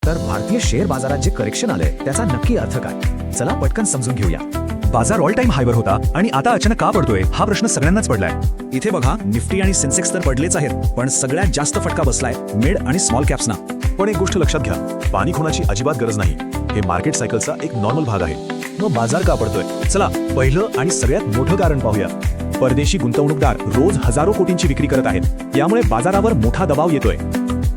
तर भारतीय शेअर बाजारात जे करेक्शन आलंय त्याचा नक्की अर्थ काय, चला पटकन समजून घेऊया. बाजार ऑल टाइम हायवर होता आणि आता अचानक का पडतोय हा प्रश्न सगळ्यांनाच पडलाय. इथे बघा, निफ्टी आणि सेन्सेक्स तर पडलेच आहेत, पण सगळ्यात जास्त फटका बसलाय मिड आणि स्मॉल कॅप्सना. पण एक गोष्ट लक्षात घ्या, पाणी होण्याची अजिबात गरज नाही. हे मार्केट सायकलचा एक नॉर्मल भाग आहे. मग बाजार का पडतोय? चला पहिलं आणि सगळ्यात मोठं कारण पाहूया. परदेशी गुंतवणूकदार रोज हजारो कोटींची विक्री करत आहेत, यामुळे बाजारावर मोठा दबाव येतोय.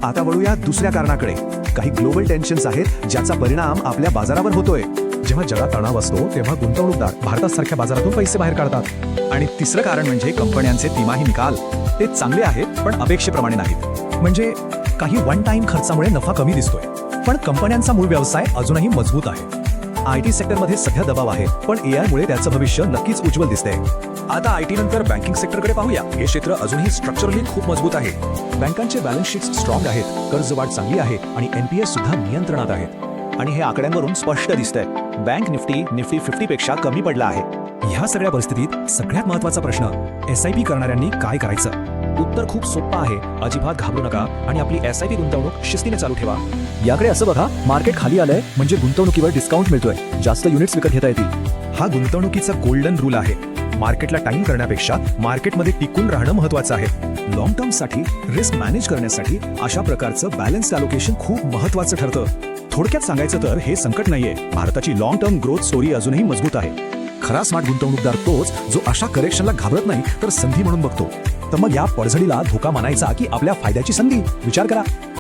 आता वळूया दुसऱ्या कारणाकडे. काही ग्लोबल टेन्शन्स आहेत ज्याचा परिणाम आपल्या बाजारावर होतोय. जेव्हा जगात तणाव असतो तेव्हा गुंतवणूकदार भारतासारख्या बाजारातून पैसे बाहेर काढतात. आणि तिसरं कारण म्हणजे कंपन्यांचे तिमाही निकाल. ते चांगले आहेत पण अपेक्षेप्रमाणे नाहीत. म्हणजे काही वन टाइम खर्चामुळे नफा कमी दिसतोय, पण कंपन्यांचा मूळ व्यवसाय अजूनही मजबूत आहे. IT सेक्टरमध्ये सध्या दबाव आहे, पण AI मुळे त्याचं भविष्य नक्कीच उज्ज्वल दिसतंय. आता IT नंतर बँकिंग सेक्टरकडे पाहूया. हे क्षेत्र अजूनही स्ट्रक्चरली खूप मजबूत आहे. बँकांचे बॅलन्स शीट्स स्ट्रॉंग आहेत, कर्जवाढ चांगली आहे आणि NPS सुद्धा नियंत्रणात आहेत. आणि हे आकड्यांवरून स्पष्ट दिसतंय. बँक निफ्टी 50 पेक्षा कमी पडला आहे. ह्या सगळ्या परिस्थितीत सगळ्यात महत्त्वाचा प्रश्न, SIP करणाऱ्यांनी काय करायचं? उत्तर खूप सोपं आहे. अजिबात घाबरू नका आणि आपली SIP गुंतवणूक शिस्तीने चालू ठेवा. याकडे असं बघा, मार्केट खाली आलंय म्हणजे गुंतवणुकीवर डिस्काउंट मिळतोय, जास्त युनिट्स विकत घेता येतील. हा गुंतवणुकीचा गोल्डन रूल आहे. मार्केटला टाइम करण्यापेक्षा मार्केटमध्ये टिकून राहणं महत्त्वाचं आहे. लॉंग टर्मसाठी रिस्क मॅनेज करण्यासाठी अशा प्रकारचं बॅलन्स्ड अलोकेशन खूप महत्त्वाचं ठरतं. थोडक्यात सांगायचं तर हे संकट नाहीये, भारताची लॉंग टर्म ग्रोथ स्टोरी अजूनही मजबूत आहे. खरा स्मार्ट गुंतवणूकदार तोच जो अशा करेक्शनला घाबरत नाही तर संधी म्हणून बघतो. तर मग या पडझडीला धोका मानायचा की आपल्या फायद्याची संधी? विचार करा.